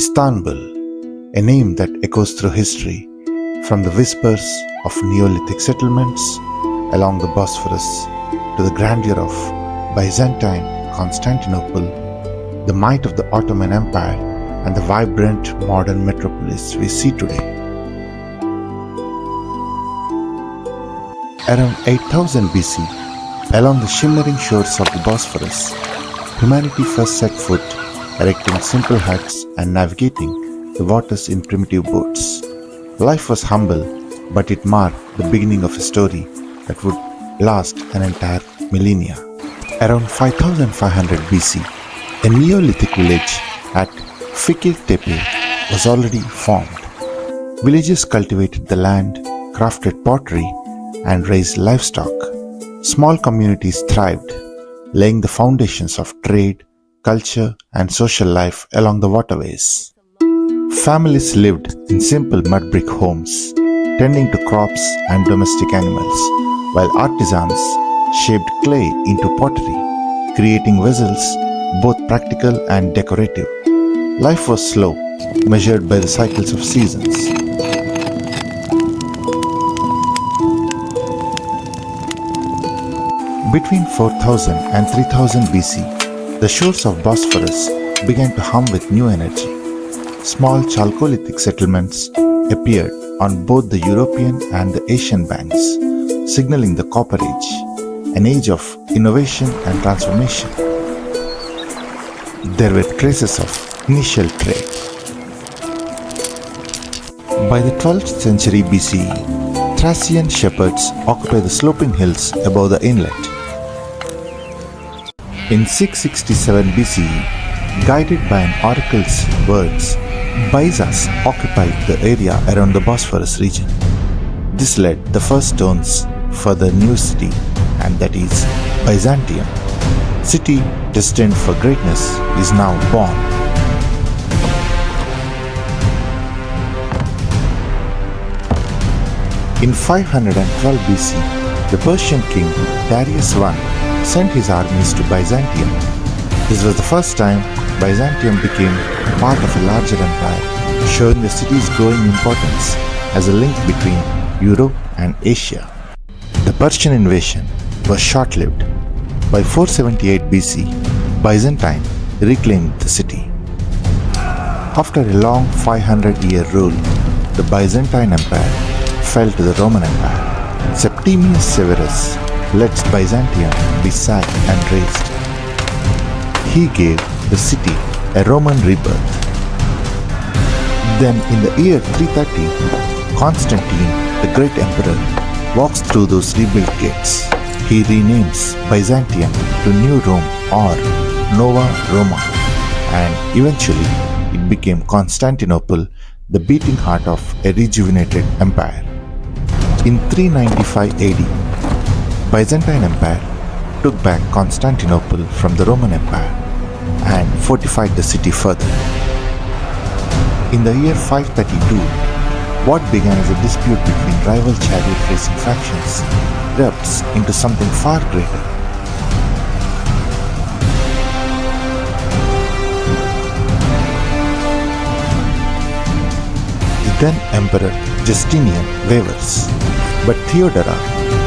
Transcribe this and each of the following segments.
Istanbul, a name that echoes through history, from the whispers of Neolithic settlements along the Bosphorus to the grandeur of Byzantine Constantinople, the might of the Ottoman Empire, and the vibrant modern metropolis we see today. Around 8000 BC, along the shimmering shores of the Bosphorus, humanity first set foot, erecting simple huts and navigating the waters in primitive boats. Life was humble, but it marked the beginning of a story that would last an entire millennia. Around 5500 BC, a Neolithic village at Fikirtepe was already formed. Villagers cultivated the land, crafted pottery, and raised livestock. Small communities thrived, laying the foundations of trade, culture, and social life along the waterways. Families lived in simple mud brick homes, tending to crops and domestic animals, while artisans shaped clay into pottery, creating vessels both practical and decorative. Life was slow, measured by the cycles of seasons. Between 4000 and 3000 BC, the shores of Bosphorus began to hum with new energy. Small Chalcolithic settlements appeared on both the European and the Asian banks, signaling the Copper Age, an age of innovation and transformation. There were traces of initial trade. By the 12th century BCE, Thracian shepherds occupied the sloping hills above the inlet. In 667 BCE, guided by an oracle's words, Byzas occupied the area around the Bosphorus region. This led the first stones for the new city, and that is Byzantium. City destined for greatness is now born. In 512 BC, the Persian king Darius I sent his armies to Byzantium. This was the first time Byzantium became part of a larger empire, showing the city's growing importance as a link between Europe and Asia. The Persian invasion was short-lived. By 478 BC, Byzantine reclaimed the city. After a long 500-year rule, the Byzantine Empire fell to the Roman Empire. Septimius Severus let Byzantium be sacked and razed. He gave the city a Roman rebirth. Then in the year 330, Constantine, the great emperor, walks through those rebuilt gates. He renames Byzantium to New Rome or Nova Roma, and eventually it became Constantinople, the beating heart of a rejuvenated empire. In 395 AD, Byzantine Empire took back Constantinople from the Roman Empire and fortified the city further. In the year 532, what began as a dispute between rival chariot racing factions erupts into something far greater. The then Emperor Justinian wavers, but Theodora,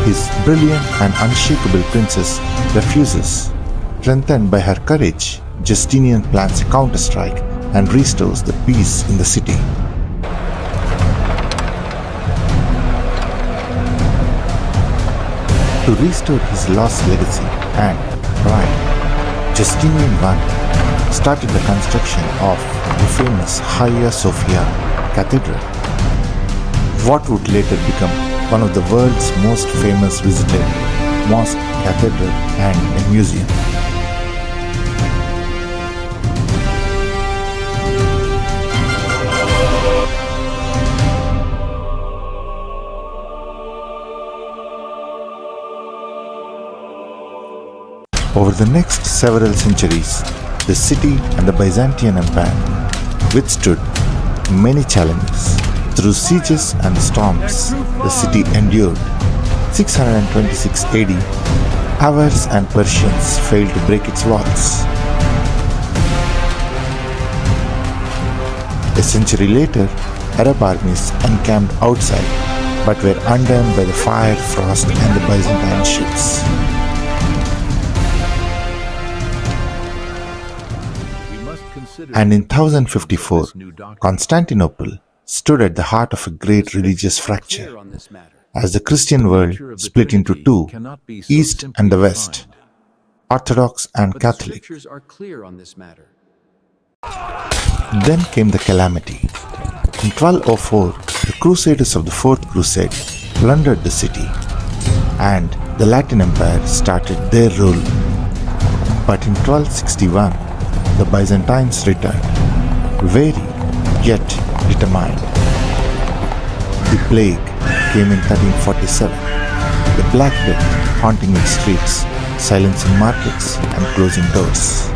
his brilliant and unshakable princess, refuses. Strengthened by her courage, Justinian plans a counter-strike and restores the peace in the city. To restore his lost legacy and pride, Justinian I started the construction of the famous Hagia Sophia Cathedral, what would later become one of the world's most famous visited mosque, cathedral, and a museum. Over the next several centuries, the city and the Byzantine Empire withstood many challenges. Through sieges and storms, the city endured. 626 AD, Avars and Persians failed to break its walls. A century later, Arab armies encamped outside but were undone by the fire, frost, and the Byzantine ships. And in 1054, Constantinople stood at the heart of a great religious fracture, as the Christian world split into two, East and the West, Orthodox and Catholic. Then came the calamity. In 1204, the Crusaders of the Fourth Crusade plundered the city, and the Latin Empire started their rule. But in 1261, the Byzantines returned, wary yet determined. The plague came in 1347, the Black Death haunting its streets, silencing markets and closing doors.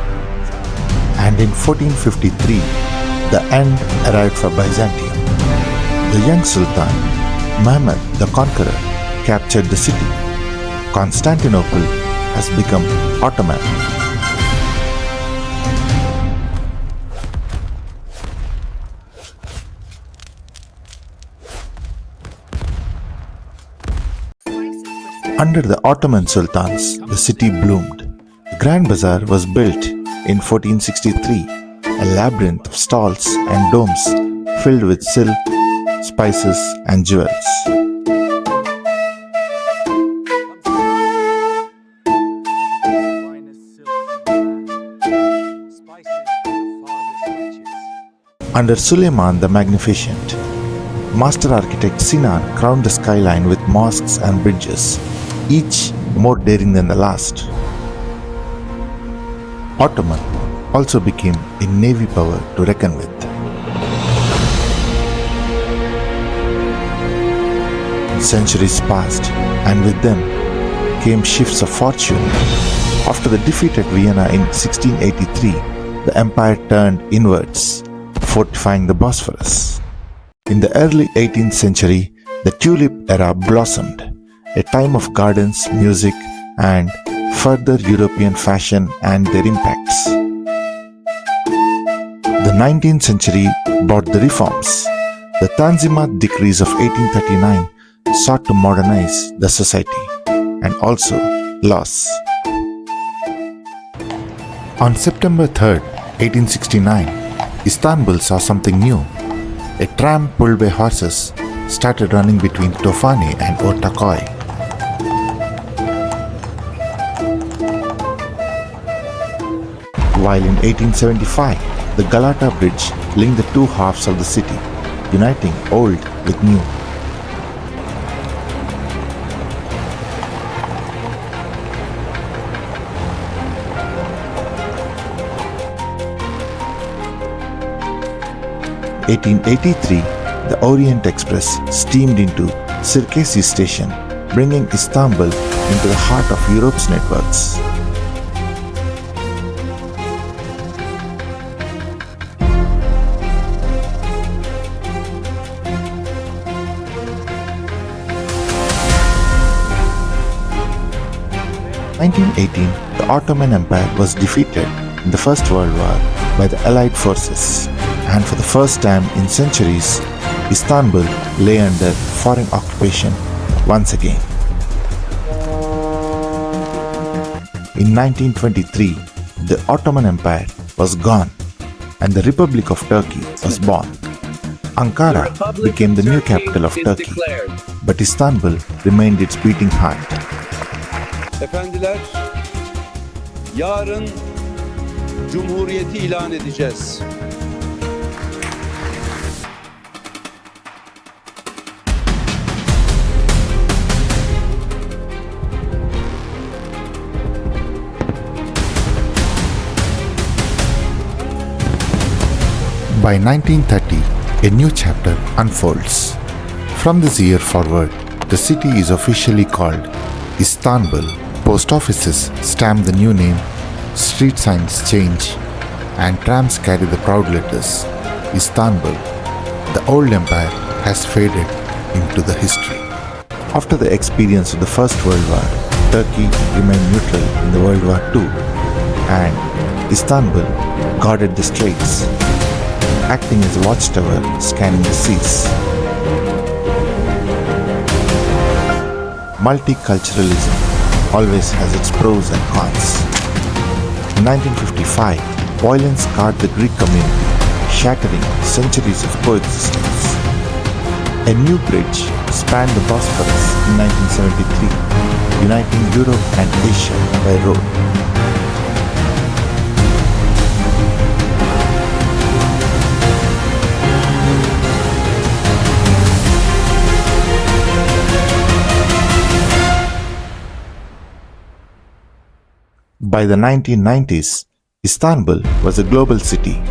And in 1453, the end arrived for Byzantium. The young Sultan, Mehmed the Conqueror, captured the city. Constantinople has become Ottoman. Under the Ottoman sultans, the city bloomed. The Grand Bazaar was built in 1463, a labyrinth of stalls and domes filled with silk, spices, and jewels. Under Suleiman the Magnificent, master architect Sinan crowned the skyline with mosques and bridges, each more daring than the last. Ottoman also became a navy power to reckon with. Centuries passed, and with them came shifts of fortune. After the defeat at Vienna in 1683, the empire turned inwards, fortifying the Bosphorus. In the early 18th century, the tulip era blossomed, a time of gardens, music, and further European fashion and their impacts. The 19th century brought the reforms. The Tanzimat decrees of 1839 sought to modernize the society, and also laws. On September 3, 1869, Istanbul saw something new. A tram pulled by horses started running between Tofani and Ortaköy. While in 1875, the Galata Bridge linked the two halves of the city, uniting old with new. In 1883, the Orient Express steamed into Sirkeci station, bringing Istanbul into the heart of Europe's networks. In 1918, the Ottoman Empire was defeated in the First World War by the Allied forces, and for the first time in centuries, Istanbul lay under foreign occupation once again. In 1923, the Ottoman Empire was gone and the Republic of Turkey was born. Ankara became the new capital of Turkey, but Istanbul remained its beating heart. Efendiler, yarın Cumhuriyeti ilan edeceğiz. By 1930, a new chapter unfolds. From this year forward, the city is officially called Istanbul. Post offices stamp the new name, street signs change, and trams carry the proud letters Istanbul. The old empire has faded into the history. After the experience of the First World War, Turkey remained neutral in the World War II, and Istanbul guarded the straits. acting as a watchtower scanning the seas. Multiculturalism always has its pros and cons. In 1955, violence scarred the Greek community, shattering centuries of coexistence. A new bridge spanned the Bosphorus in 1973, uniting Europe and Asia by road. By the 1990s, Istanbul was a global city,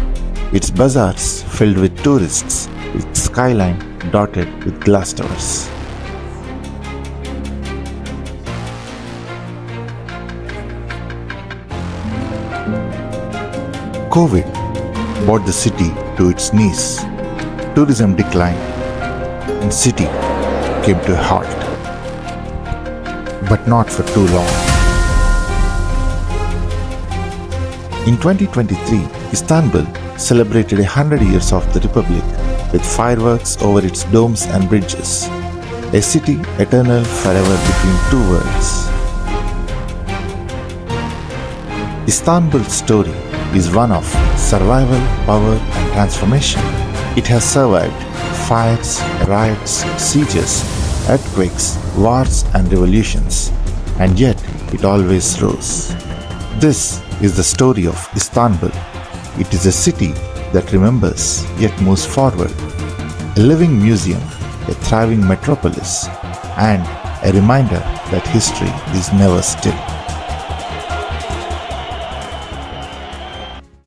its bazaars filled with tourists, its skyline dotted with glass towers. COVID brought the city to its knees. Tourism declined and city came to a halt. But not for too long. In 2023, Istanbul celebrated 100 years of the Republic with fireworks over its domes and bridges. A city eternal forever between two worlds. Istanbul's story is one of survival, power, and transformation. It has survived fires, riots, sieges, earthquakes, wars, and revolutions, and yet it always rose. This is the story of Istanbul. It is a city that remembers yet moves forward. A living museum, a thriving metropolis, and a reminder that history is never still.